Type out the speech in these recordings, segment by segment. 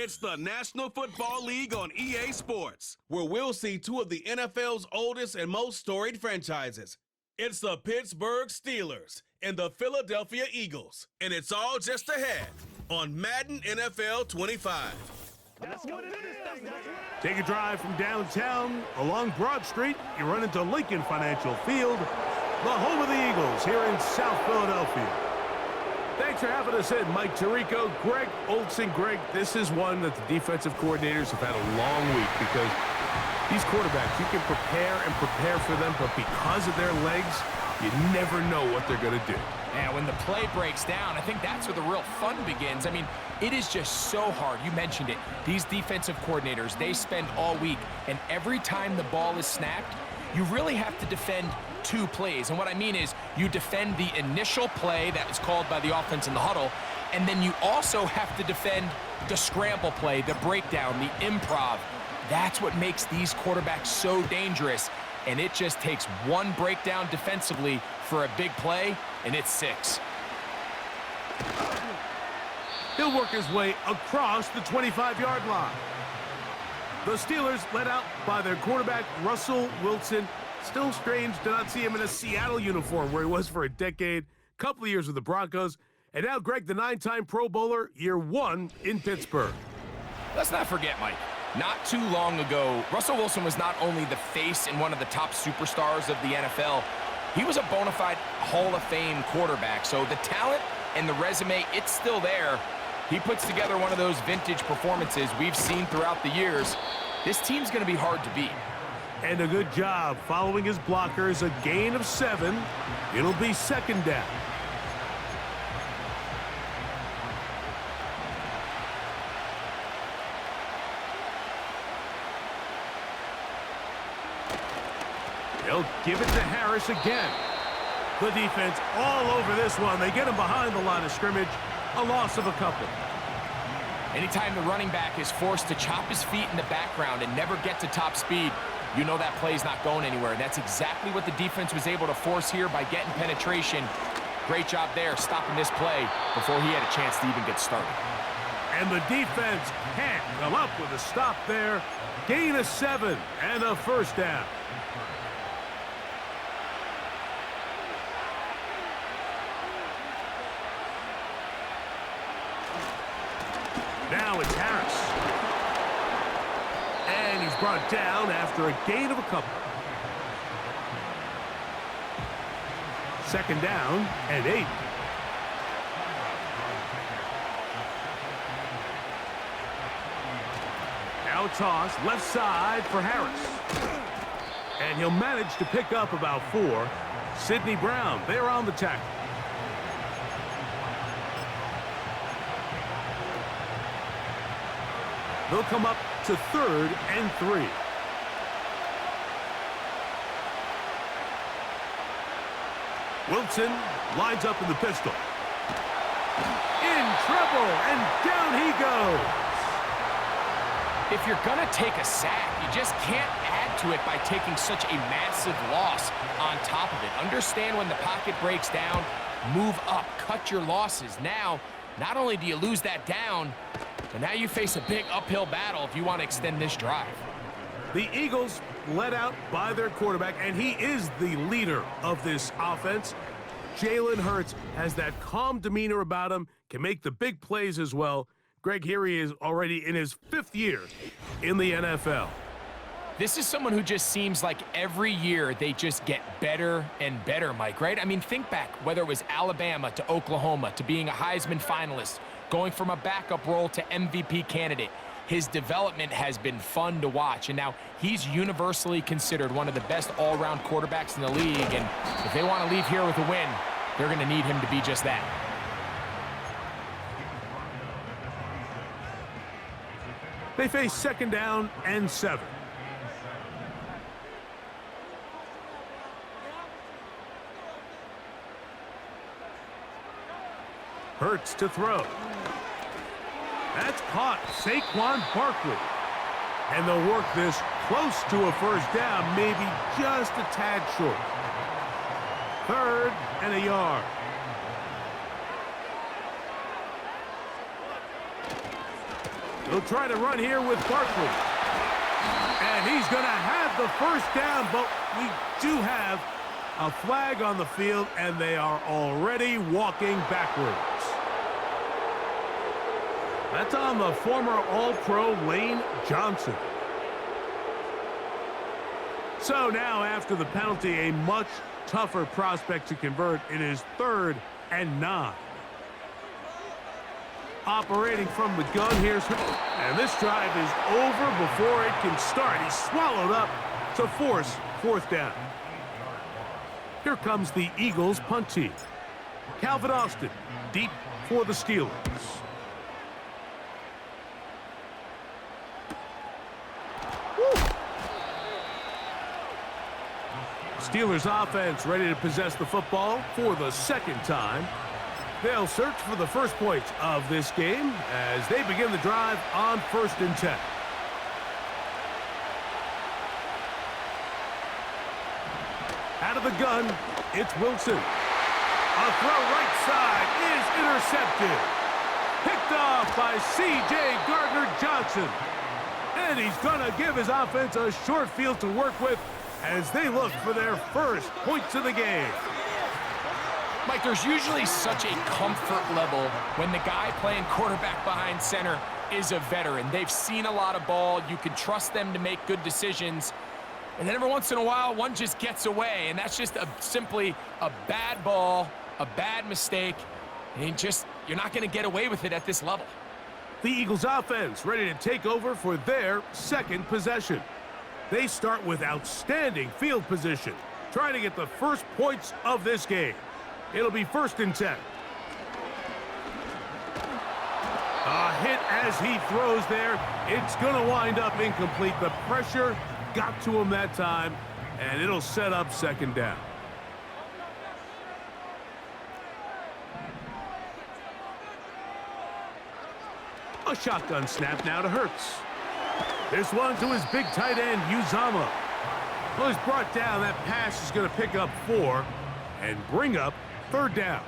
It's the National Football League on EA Sports, where we'll see two of the NFL's oldest and most storied franchises. It's the Pittsburgh Steelers and the Philadelphia Eagles, and it's all just ahead on Madden NFL 25. That's what it is. Take a drive from downtown along Broad Street. You run into Lincoln Financial Field, the home of the Eagles here in South Philadelphia. Thanks for having us in, Mike Tirico, Greg Olsen. Greg, this is one that the defensive coordinators have had a long week because these quarterbacks, you can prepare for them, but because of their legs, you never know what they're going to do. Yeah, when the play breaks down, I think that's where the real fun begins. I mean, it is just so hard. You mentioned it. These defensive coordinators, they spend all week, and every time the ball is snapped, you really have to defend two plays. And what I mean is you defend the initial play that is called by the offense in the huddle, and then you also have to defend the scramble play, the breakdown, the improv. That's what makes these quarterbacks so dangerous. And it just takes one breakdown defensively for a big play, and it's 6. He'll work his way across the 25-yard line. The Steelers led out by their quarterback, Russell Wilson. Still strange to not see him in a Seattle uniform where he was for a decade, couple of years with the Broncos. And now Greg, the 9-time Pro Bowler, year 1 in Pittsburgh. Let's not forget, Mike, not too long ago, Russell Wilson was not only the face and one of the top superstars of the NFL, he was a bona fide Hall of Fame quarterback. So the talent and the resume, it's still there. He puts together one of those vintage performances we've seen throughout the years. This team's going to be hard to beat. And a good job following his blockers, a gain of 7. It'll be 2nd down. They'll give it to Harris again. The defense all over this one. They get him behind the line of scrimmage. A loss of a couple. Anytime the running back is forced to chop his feet in the background and never get to top speed, you know that play's not going anywhere. And that's exactly what the defense was able to force here by getting penetration. Great job there, stopping this play before he had a chance to even get started. And the defense can't come up with a stop there. Gain of 7 and a 1st down. Now it's Harris. And he's brought down after a gain of a couple. 2nd down and 8. Now a toss, left side for Harris. And he'll manage to pick up about 4. Sidney Brown, they're on the tackle. They'll come up to 3rd and 3. Wilson lines up in the pistol. In trouble, and down he goes. If you're going to take a sack, you just can't add to it by taking such a massive loss on top of it. Understand when the pocket breaks down, move up, cut your losses. Now, not only do you lose that down, but now you face a big uphill battle if you want to extend this drive. The Eagles led out by their quarterback, and he is the leader of this offense. Jalen Hurts has that calm demeanor about him, can make the big plays as well. Greg, here he is already in his 5th year in the NFL. This is someone who just seems like every year they just get better and better, Mike, right? I mean, think back, whether it was Alabama to Oklahoma to being a Heisman finalist, going from a backup role to MVP candidate. His development has been fun to watch, and now he's universally considered one of the best all-around quarterbacks in the league, and if they want to leave here with a win, they're going to need him to be just that. They face 2nd down and 7. Hurts to throw. That's caught. Saquon Barkley. And they'll work this close to a 1st down, maybe just a tad short. 3rd and a yard. He'll try to run here with Barkley. And he's going to have the first down, but we do have a flag on the field, and they are already walking backwards. That's on the former All-Pro Lane Johnson. So now, after the penalty, a much tougher prospect to convert. It is 3rd and 9. Operating from the gun, here's Hurts. And this drive is over before it can start. He's swallowed up to force 4th down. Here comes the Eagles punt team. Calvin Austin, deep for the Steelers. Steelers offense ready to possess the football for the 2nd time. They'll search for the first points of this game as they begin the drive on 1st and 10. Out of the gun, it's Wilson. A throw right side is intercepted. Picked off by C.J. Gardner-Johnson. And he's going to give his offense a short field to work with as they look for their first points of the game. Mike, there's usually such a comfort level when the guy playing quarterback behind center is a veteran. They've seen a lot of ball. You can trust them to make good decisions. And then every once in a while, one just gets away, and that's just simply a bad ball, a bad mistake, and you're not going to get away with it at this level. The Eagles offense ready to take over for their 2nd possession. They start with outstanding field position, trying to get the first points of this game. It'll be 1st and 10. A hit as he throws there. It's going to wind up incomplete. The pressure got to him that time, and it'll set up 2nd down. A shotgun snap now to Hurts. This one to his big tight end, Uzama. Well, he's brought down. That pass is going to pick up 4 and bring up 3rd down.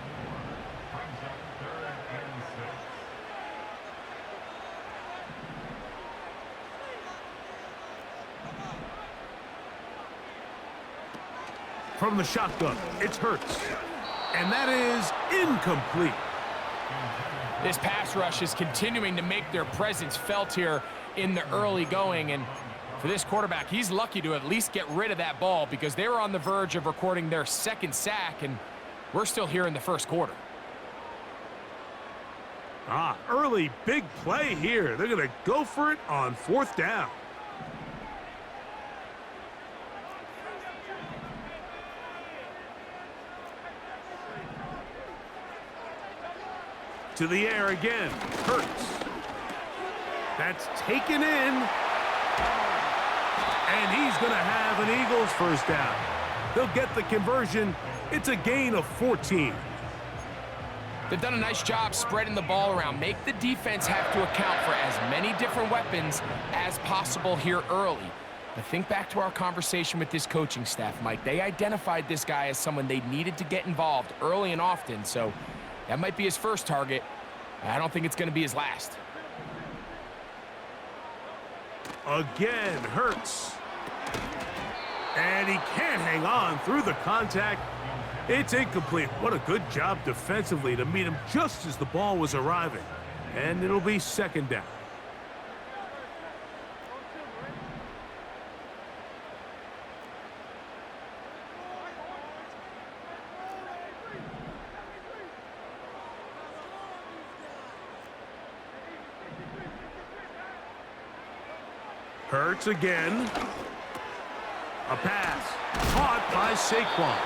From the shotgun, it's Hurts. And that is incomplete. This pass rush is continuing to make their presence felt here in the early going. And for this quarterback, he's lucky to at least get rid of that ball because they were on the verge of recording their 2nd sack, and we're still here in the 1st quarter. Early big play here. They're going to go for it on 4th down. To the air again. Hurts. That's taken in. And he's going to have an Eagles 1st down. They'll get the conversion. It's a gain of 14. They've done a nice job spreading the ball around. Make the defense have to account for as many different weapons as possible here early. But think back to our conversation with this coaching staff, Mike. They identified this guy as someone they needed to get involved early and often, so that might be his first target. I don't think it's going to be his last. Again, Hurts. And he can't hang on through the contact. It's incomplete. What a good job defensively to meet him just as the ball was arriving. And it'll be 2nd down. Hurts again. A pass caught by Saquon.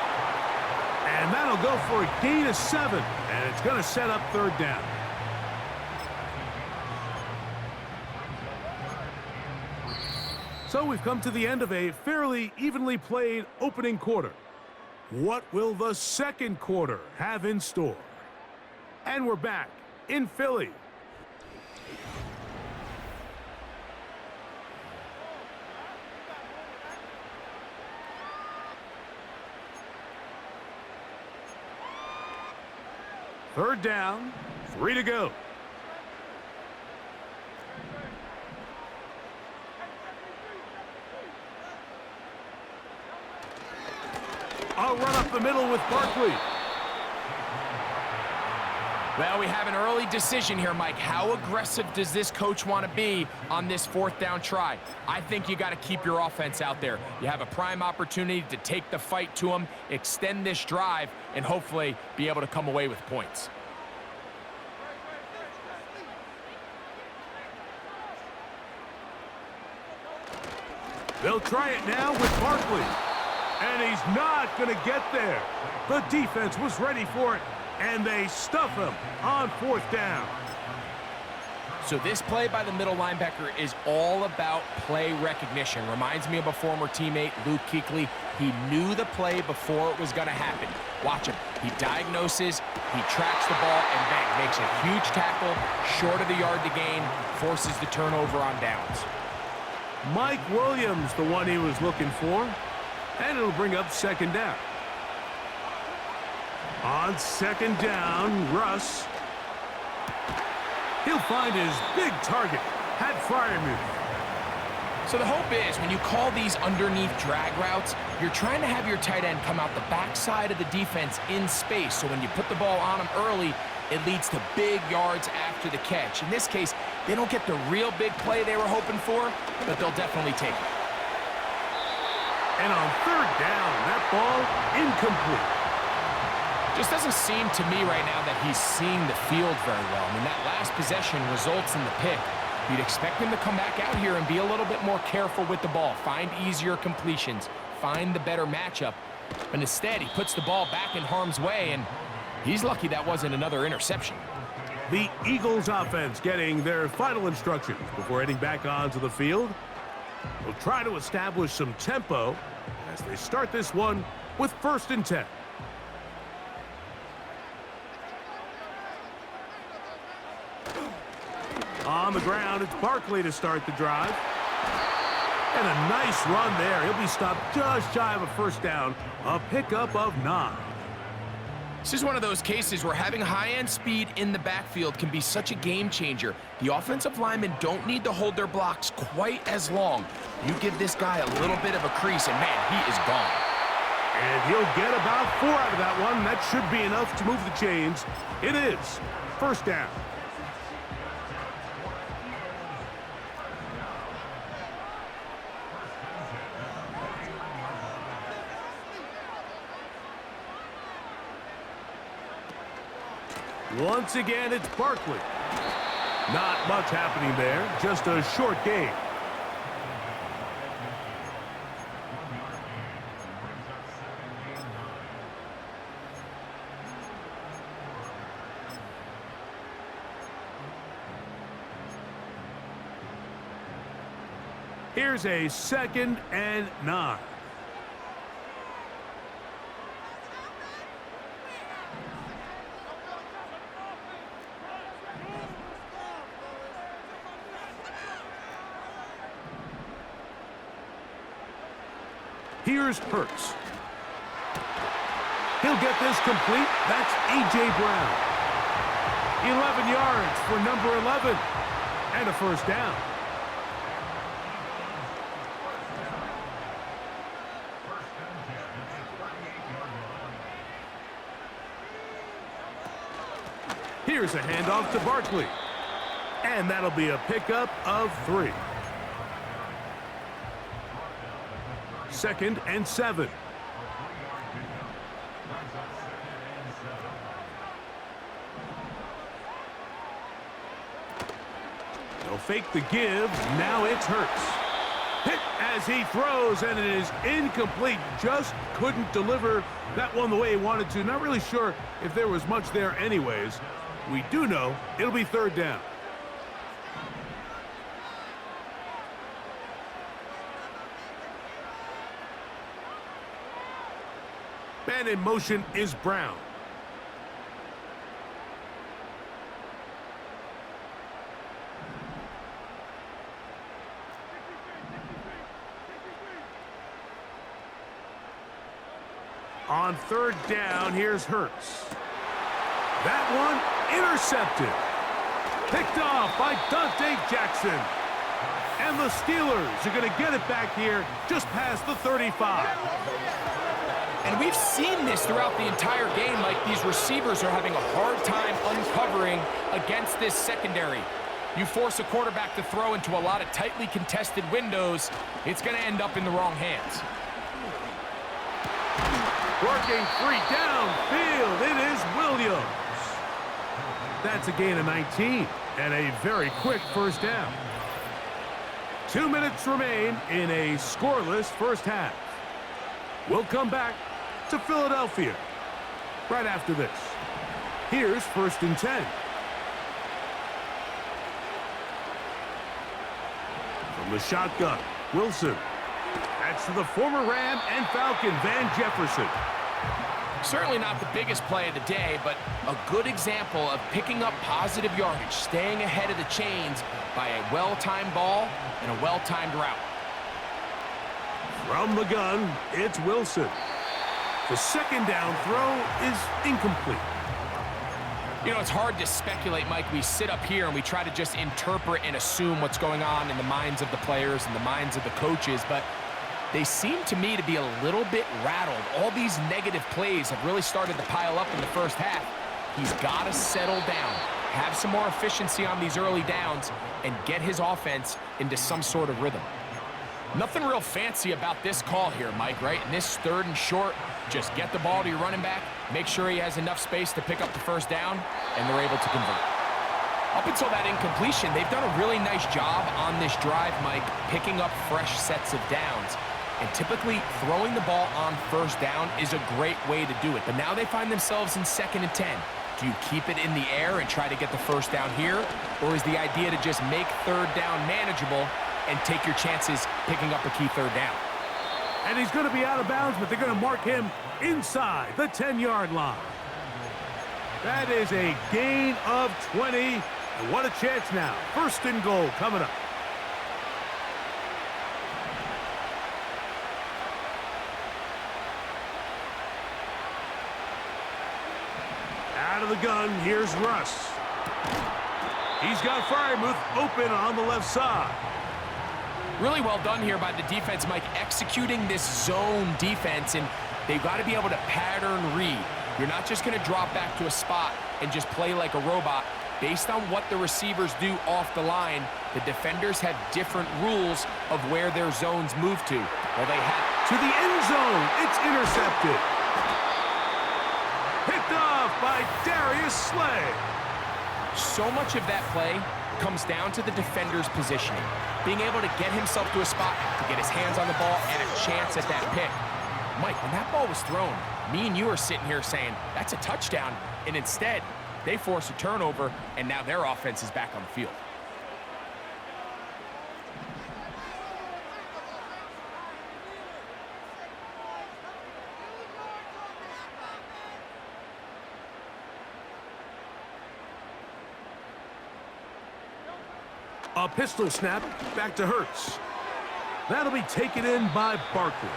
And that'll go for a gain of 7. And it's going to set up 3rd down. So we've come to the end of a fairly evenly played opening quarter. What will the 2nd quarter have in store? And we're back in Philly. Third down, 3 to go. A run up the middle with Barkley. Well, we have an early decision here, Mike. How aggressive does this coach want to be on this fourth down try? I think you got to keep your offense out there. You have a prime opportunity to take the fight to them, extend this drive, and hopefully be able to come away with points. They'll try it now with Barkley. And he's not going to get there. The defense was ready for it, and they stuff him on fourth down. So this play by the middle linebacker is all about play recognition. Reminds me of a former teammate, Luke Kuechly. He knew the play before it was going to happen. Watch him. He diagnoses, he tracks the ball, and bang, makes a huge tackle, short of the yard to gain, forces the turnover on downs. Mike Williams, the one he was looking for, and it'll bring up second down. On second down, Russ. He'll find his big target. Had Freiermuth. So the hope is when you call these underneath drag routes, you're trying to have your tight end come out the backside of the defense in space. So when you put the ball on him early, it leads to big yards after the catch. In this case, they don't get the real big play they were hoping for, but they'll definitely take it. And on third down, that ball incomplete. Just doesn't seem to me right now that he's seeing the field very well. I mean, that last possession results in the pick. You'd expect him to come back out here and be a little bit more careful with the ball, find easier completions, find the better matchup. But instead, he puts the ball back in harm's way, and he's lucky that wasn't another interception. The Eagles offense getting their final instructions before heading back onto the field. They'll try to establish some tempo as they start this one with 1st and 10. On the ground, it's Barkley to start the drive. And a nice run there. He'll be stopped just shy of a first down. A pickup of 9. This is one of those cases where having high-end speed in the backfield can be such a game changer. The offensive linemen don't need to hold their blocks quite as long. You give this guy a little bit of a crease, and man, he is gone. And he'll get about 4 out of that one. That should be enough to move the chains. It is 1st down. Once again, it's Barkley. Not much happening there, just a short gain. Here's a 2nd and 9. Here's Hurts. He'll get this complete. That's A.J. Brown. 11 yards for number 11. And a 1st down. Here's a handoff to Barkley. And that'll be a pickup of 3. 2nd and 7. They'll fake the give. Now it's Hurts. Hit as he throws, and it is incomplete. Just couldn't deliver that one the way he wanted to. Not really sure if there was much there anyways. We do know it'll be 3rd down. Man in motion is Brown. On 3rd down, here's Hurts. That one intercepted. Picked off by Dante Jackson. And the Steelers are going to get it back here just past the 35. And we've seen this throughout the entire game. Like, these receivers are having a hard time uncovering against this secondary. You force a quarterback to throw into a lot of tightly contested windows, it's going to end up in the wrong hands. Working free downfield, it is Williams. That's a gain of 19 and a very quick first down. 2 minutes remain in a scoreless first half. We'll come back to Philadelphia right after this. Here's 1st and 10. From the shotgun, Wilson. That's to the former Ram and Falcon, Van Jefferson. Certainly not the biggest play of the day, but a good example of picking up positive yardage, staying ahead of the chains by a well-timed ball and a well-timed route. From the gun, it's Wilson. The second down throw is incomplete. You know, it's hard to speculate, Mike. We sit up here and we try to just interpret and assume what's going on in the minds of the players and the minds of the coaches, but they seem to me to be a little bit rattled. All these negative plays have really started to pile up in the first half. He's got to settle down, have some more efficiency on these early downs, and get his offense into some sort of rhythm. Nothing real fancy about this call here, Mike, right? In this 3rd and short, just get the ball to your running back, make sure he has enough space to pick up the first down, and they're able to convert. Up until that incompletion, they've done a really nice job on this drive, Mike, picking up fresh sets of downs. And typically, throwing the ball on first down is a great way to do it. But now they find themselves in 2nd and 10. Do you keep it in the air and try to get the first down here? Or is the idea to just make 3rd down manageable and take your chances picking up a key 3rd down? And he's going to be out of bounds, but they're going to mark him inside the 10-yard line. That is a gain of 20. And what a chance now. 1st and goal coming up. Out of the gun, here's Russ. He's got Freiermuth open on the left side. Really well done here by the defense, Mike, executing this zone defense, and they've got to be able to pattern read. You're not just going to drop back to a spot and just play like a robot. Based on what the receivers do off the line, the defenders have different rules of where their zones move to. Well, they have to the end zone. It's intercepted. Picked off by Darius Slay. So much of that play comes down to the defender's positioning. Being able to get himself to a spot, to get his hands on the ball, and a chance at that pick. Mike, when that ball was thrown, me and you are sitting here saying, that's a touchdown, and instead, they force a turnover, and now their offense is back on the field. A pistol snap back to Hurts. That'll be taken in by Barkley.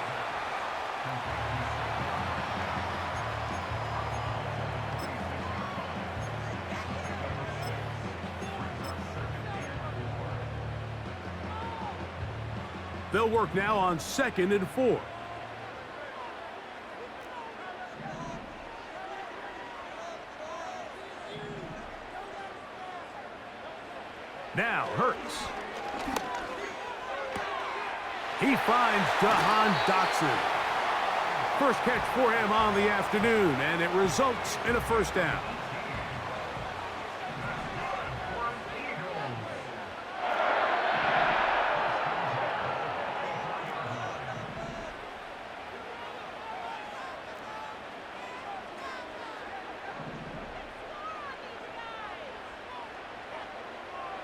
They'll work now on 2nd and 4. Now Hurts. He finds Jahan Dotson. First catch for him on the afternoon, and it results in a first down.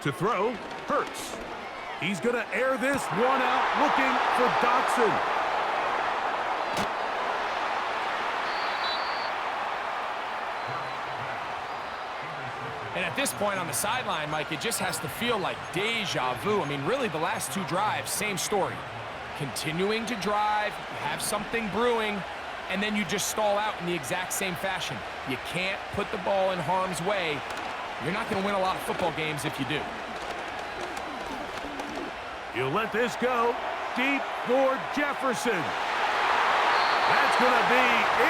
To throw, Hurts. He's going to air this one out, looking for Dotson. And at this point on the sideline, Mike, it just has to feel like deja vu. I mean, really, the last 2 drives, same story. Continuing to drive, you have something brewing, and then you just stall out in the exact same fashion. You can't put the ball in harm's way. You're not going to win a lot of football games if you do. You let this go deep for Jefferson. That's going to be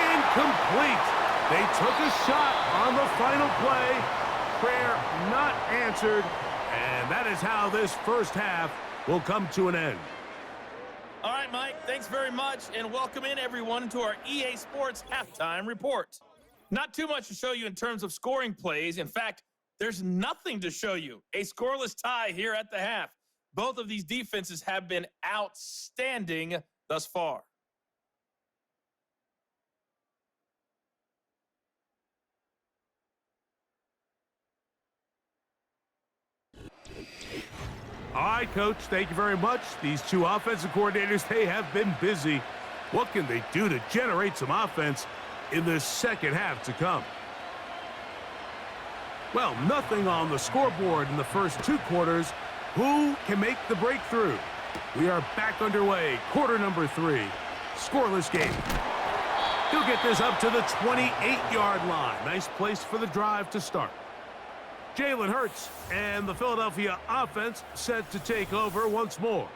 incomplete. They took a shot on the final play. Prayer not answered. And that is how this first half will come to an end. All right, Mike, thanks very much, and welcome in, everyone, to our EA Sports Halftime Report. Not too much to show you in terms of scoring plays. In fact, there's nothing to show you. A scoreless tie here at the half. Both of these defenses have been outstanding thus far. All right, Coach, thank you very much. These two offensive coordinators, they have been busy. What can they do to generate some offense in the second half to come? Well, nothing on the scoreboard in the first two quarters. Who can make the breakthrough? We are back underway. Quarter number 3. Scoreless game. He'll get this up to the 28-yard line. Nice place for the drive to start. Jalen Hurts and the Philadelphia offense set to take over once more.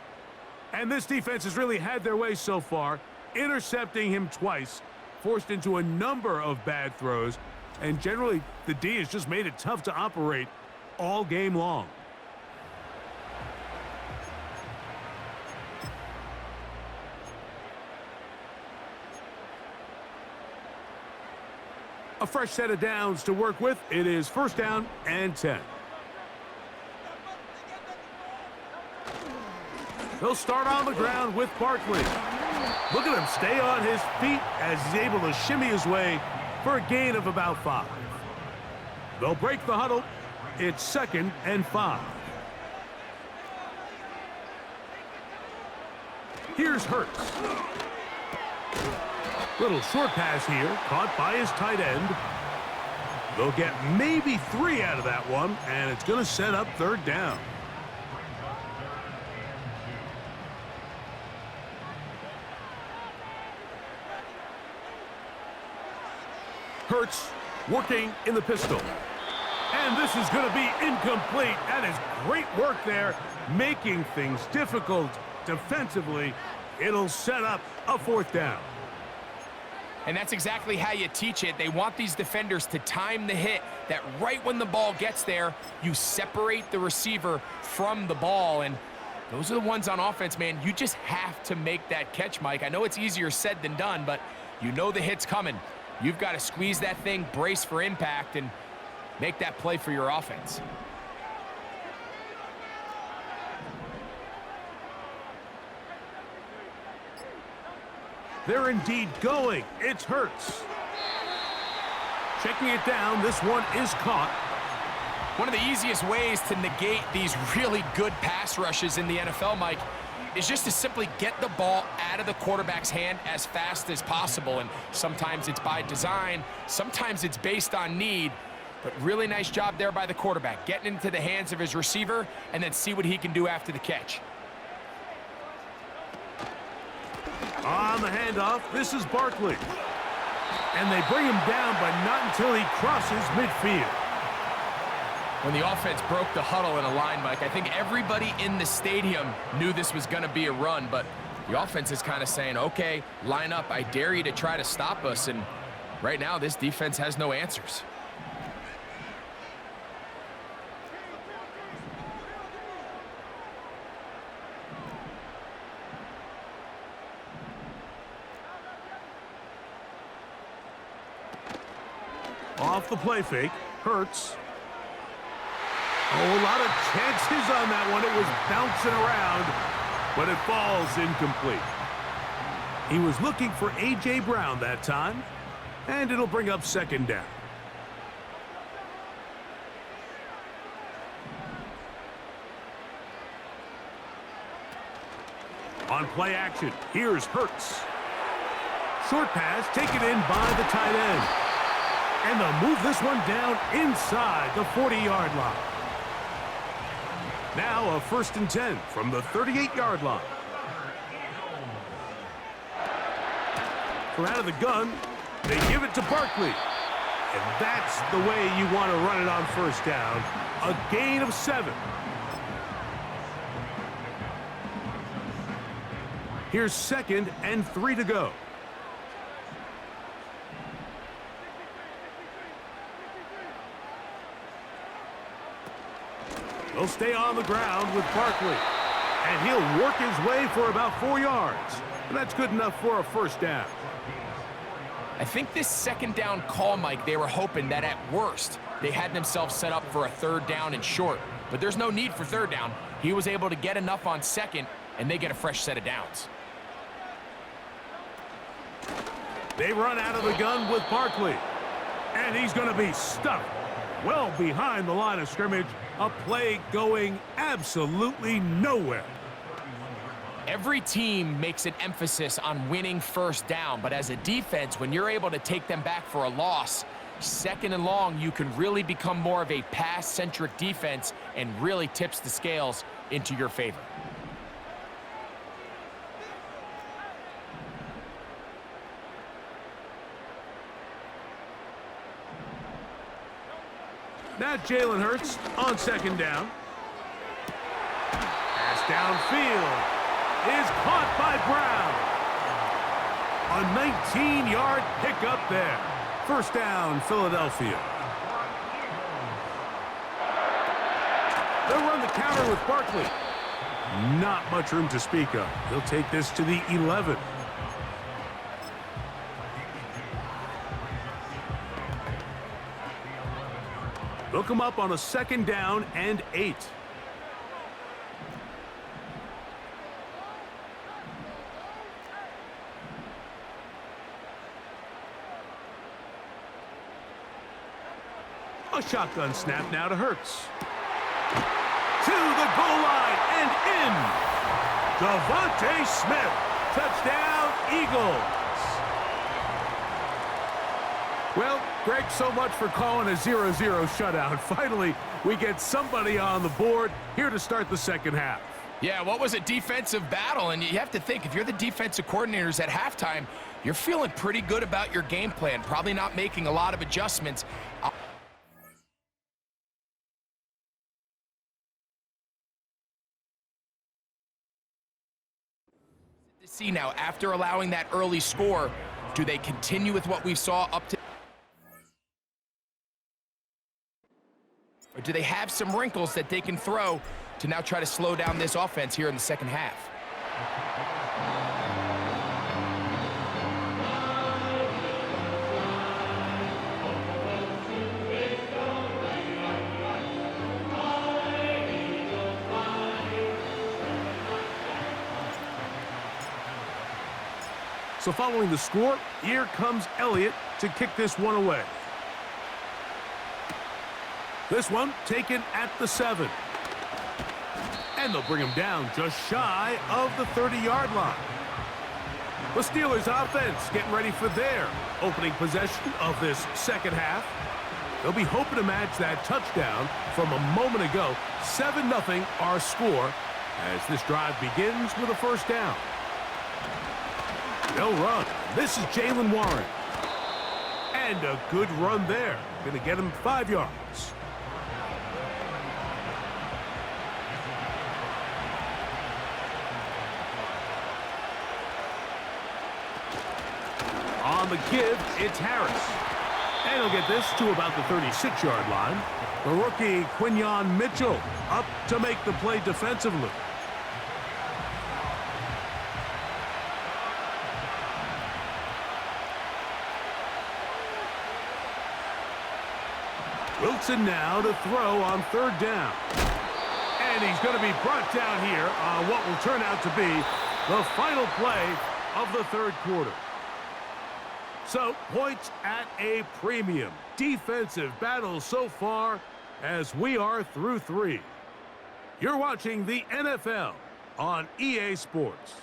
And this defense has really had their way so far, intercepting him twice, forced into a number of bad throws, and generally the D has just made it tough to operate all game long. A fresh set of downs to work with. It is first down and 10. He'll start on the ground with Barkley. Look at him stay on his feet as he's able to shimmy his way for a gain of about 5. They'll break the huddle. It's second and 5. Here's Hurts. Little short pass here, caught by his tight end. They'll get maybe 3 out of that one, and it's going to set up third down. Hurts working in the pistol. And this is going to be incomplete. That is great work there, making things difficult defensively. It'll set up a fourth down. And that's exactly how you teach it. They want these defenders to time the hit, that right when the ball gets there, you separate the receiver from the ball. And those are the ones on offense, man. You just have to make that catch, Mike. I know it's easier said than done, but you know the hit's coming. You've got to squeeze that thing, brace for impact, and make that play for your offense. They're indeed going. It's Hurts. Checking it down. This one is caught. One of the easiest ways to negate these really good pass rushes in the NFL, Mike, is just to simply get the ball out of the quarterback's hand as fast as possible. And sometimes it's by design, sometimes it's based on need. But really nice job there by the quarterback, getting into the hands of his receiver and then see what he can do after the catch. On the handoff, this is Barkley. And they bring him down, but not until he crosses midfield. When the offense broke the huddle in a line, Mike, I think everybody in the stadium knew this was going to be a run, but the offense is kind of saying, okay, line up, I dare you to try to stop us, and right now this defense has no answers. Off the play fake, Hurts. Oh, a lot of chances on that one. It was bouncing around, but it falls incomplete. He was looking for A.J. Brown that time, and it'll bring up second down. On play action, here's Hurts. Short pass taken in by the tight end. And they'll move this one down inside the 40-yard line. Now a first and 10 from the 38-yard line. From out of the gun, they give it to Barkley. And that's the way you want to run it on first down. A gain of 7. Here's second and 3 to go. He'll stay on the ground with Barkley. And he'll work his way for about 4 yards. And that's good enough for a first down. I think this second down call, Mike, they were hoping that at worst, they had themselves set up for a third down and short. But there's no need for third down. He was able to get enough on second, and they get a fresh set of downs. They run out of the gun with Barkley. And he's going to be stuck well behind the line of scrimmage. A play going absolutely nowhere. Every team makes an emphasis on winning first down, but as a defense, when you're able to take them back for a loss, second and long, you can really become more of a pass-centric defense and really tips the scales into your favor. Now Jalen Hurts on second down. Pass downfield is caught by Brown. A 19-yard pickup there. First down, Philadelphia. They'll run the counter with Barkley. Not much room to speak of. He'll take this to the 11. They'll come up on a second down and 8. A shotgun snap now to Hurts. To the goal line and in. Devontae Smith. Touchdown, Eagles. Well, Greg, so much for calling a 0-0 shutout. Finally, we get somebody on the board here to start the second half. Yeah, what was a defensive battle? And you have to think, if you're the defensive coordinators at halftime, you're feeling pretty good about your game plan, probably not making a lot of adjustments. To see now, after allowing that early score, do they continue with what we saw up to? Or do they have some wrinkles that they can throw to now try to slow down this offense here in the second half? So following the score, here comes Elliott to kick this one away. This one taken at the 7. And they'll bring him down just shy of the 30-yard line. The Steelers offense getting ready for their opening possession of this second half. They'll be hoping to match that touchdown from a moment ago. 7-0 our score as this drive begins with a first down. They'll run. This is Jaylen Warren. And a good run there. Going to get him 5 yards. On the give, it's Harris. And he'll get this to about the 36-yard line. The rookie, Quinyon Mitchell, up to make the play defensively. Wilson now to throw on third down. And he's going to be brought down here on what will turn out to be the final play of the third quarter. So, points at a premium. Defensive battle so far as we are through 3. You're watching the NFL on EA Sports.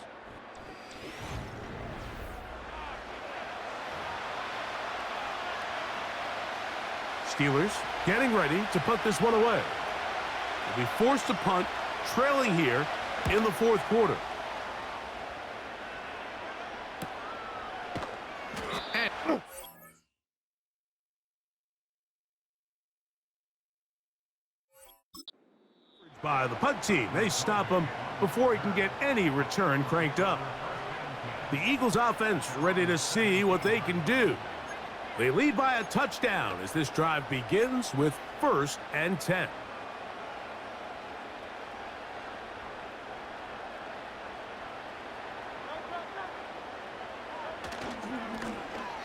Steelers getting ready to put this one away. They'll be forced to punt, trailing here in the fourth quarter. By the punt team, they stop him before he can get any return cranked up. The Eagles offense ready to see what they can do. They lead by a touchdown as this drive begins with 1st and 10.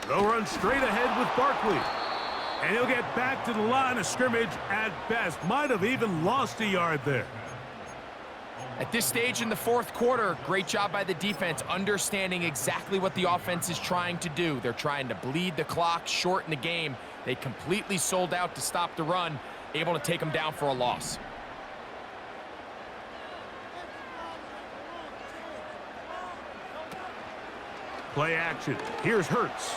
They'll run straight ahead with Barkley. And he'll get back to the line of scrimmage at best. Might have even lost a yard there. At this stage in the fourth quarter, great job by the defense understanding exactly what the offense is trying to do. They're trying to bleed the clock, shorten the game. They completely sold out to stop the run, able to take them down for a loss. Play action. Here's Hurts.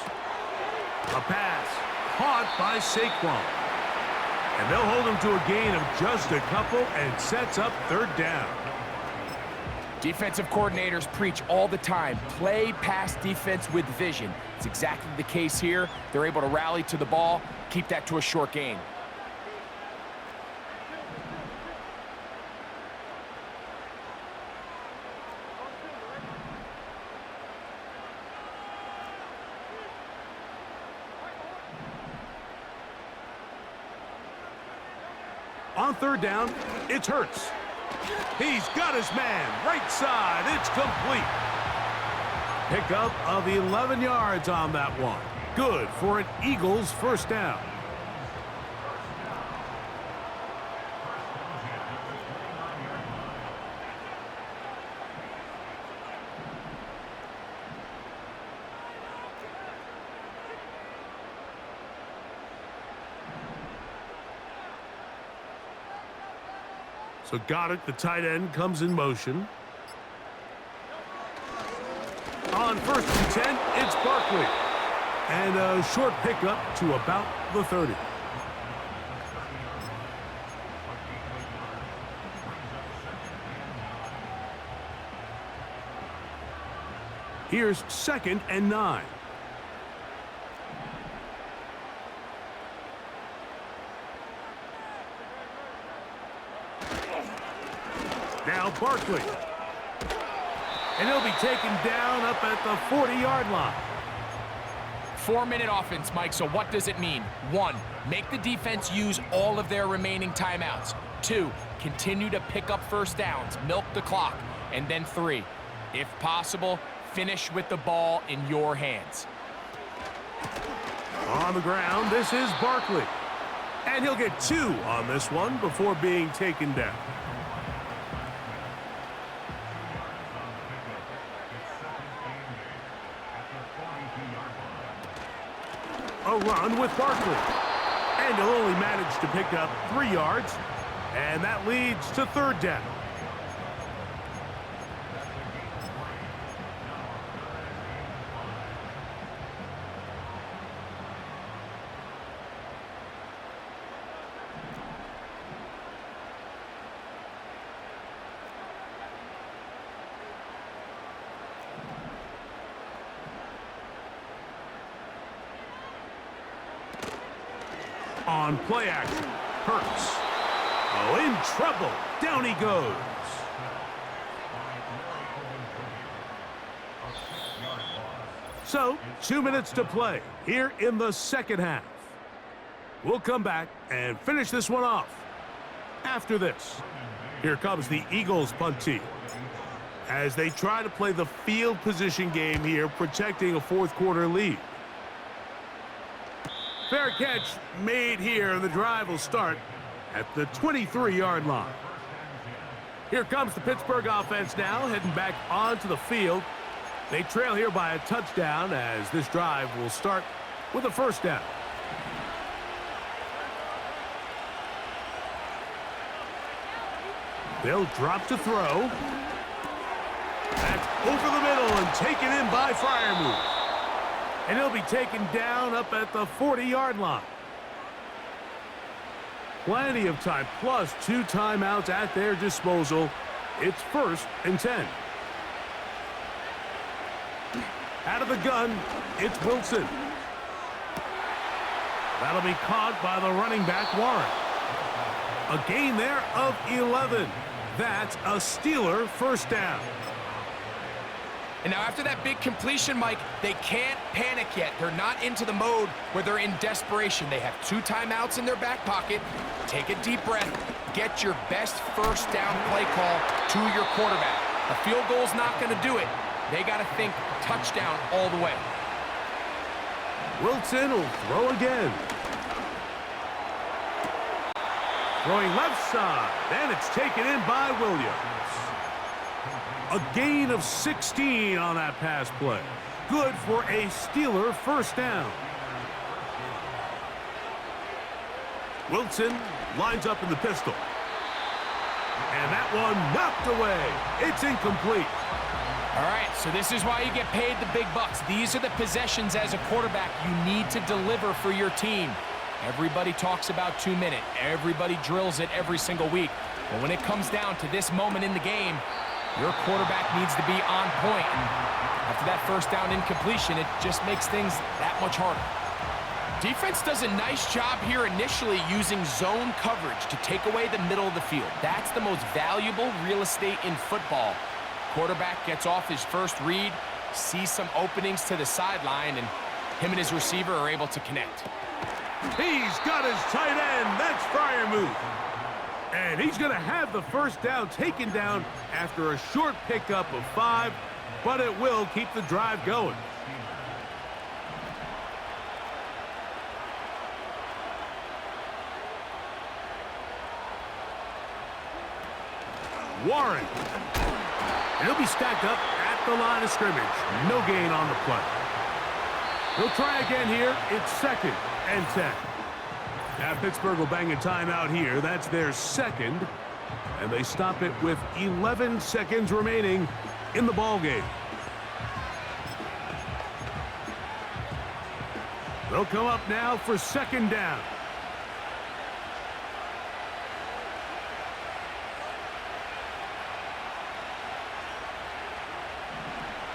A pass caught by Saquon. And they'll hold him to a gain of just a couple and sets up third down. Defensive coordinators preach all the time, play pass defense with vision. It's exactly the case here. They're able to rally to the ball, keep that to a short gain. On third down, it's Hurts. He's got his man, right side, it's complete. Pickup of 11 yards on that one. Good for an Eagles first down. So Goddard, the tight end, comes in motion. On 1st and 10, it's Barkley. And a short pickup to about the 30. Here's 2nd and 9. Now Barkley. And he'll be taken down up at the 40-yard line. 4-minute offense, Mike, so what does it mean? 1, make the defense use all of their remaining timeouts. 2, continue to pick up first downs, milk the clock. And then 3, if possible, finish with the ball in your hands. On the ground, this is Barkley. And he'll get 2 on this one before being taken down. A run with Barkley. And he'll only manage to pick up 3 yards. And that leads to third down. On play action, Hurts. Oh, in trouble. Down he goes. So, 2 minutes to play here in the second half. We'll come back and finish this one off after this. Here comes the Eagles punt team as they try to play the field position game here, protecting a fourth quarter lead. Fair catch made here. The drive will start at the 23-yard line. Here comes the Pittsburgh offense now, heading back onto the field. They trail here by a touchdown as this drive will start with a first down. They'll drop to throw. That's over the middle and taken in by Freiermuth. And he'll be taken down up at the 40-yard line. Plenty of time, plus 2 timeouts at their disposal. It's 1st and 10. Out of the gun, it's Wilson. That'll be caught by the running back, Warren. A gain there of 11. That's a Steeler first down. And now after that big completion, Mike, they can't panic yet. They're not into the mode where they're in desperation. They have 2 timeouts in their back pocket. Take a deep breath. Get your best first down play call to your quarterback. A field goal's not going to do it. They got to think touchdown all the way. Wilson will throw again. Throwing left side, and it's taken in by Williams. A gain of 16 on that pass play. Good for a Steeler first down. Wilson lines up in the pistol. And that one knocked away. It's incomplete. All right, so this is why you get paid the big bucks. These are the possessions as a quarterback you need to deliver for your team. Everybody talks about 2 minutes. Everybody drills it every single week. But when it comes down to this moment in the game, your quarterback needs to be on point. And after that first down incompletion, it just makes things that much harder. Defense does a nice job here initially using zone coverage to take away the middle of the field. That's the most valuable real estate in football. Quarterback gets off his first read, sees some openings to the sideline, and him and his receiver are able to connect. He's got his tight end. That's Freiermuth. And he's going to have the first down taken down after a short pickup of 5, but it will keep the drive going. Warren. He'll be stacked up at the line of scrimmage. No gain on the play. He'll try again here. It's 2nd and 10. Now Pittsburgh will bang a timeout here. That's their second. And they stop it with 11 seconds remaining in the ballgame. They'll come up now for 2nd down.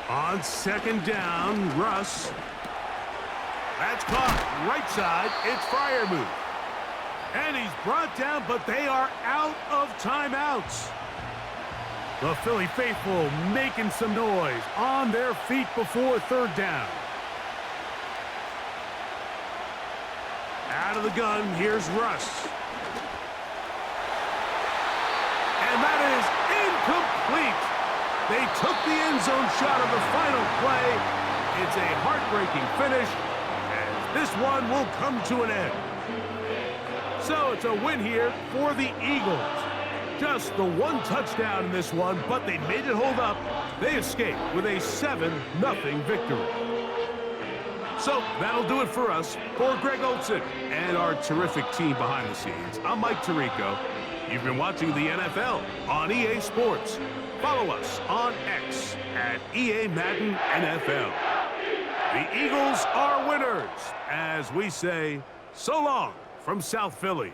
On 2nd down, Russ. That's caught. Right side, it's Freiermuth. And he's brought down, but they are out of timeouts. The Philly faithful making some noise on their feet before 3rd down. Out of the gun, here's Russ. And that is incomplete. They took the end zone shot of the final play. It's a heartbreaking finish, and this one will come to an end. So it's a win here for the Eagles. Just the 1 touchdown in this one, but they made it hold up. They escaped with a 7-0 victory. So that'll do it for us. For Greg Olson and our terrific team behind the scenes, I'm Mike Tirico. You've been watching the NFL on EA Sports. Follow us on X at EA Madden NFL. The Eagles are winners, as we say, so long from South Philly.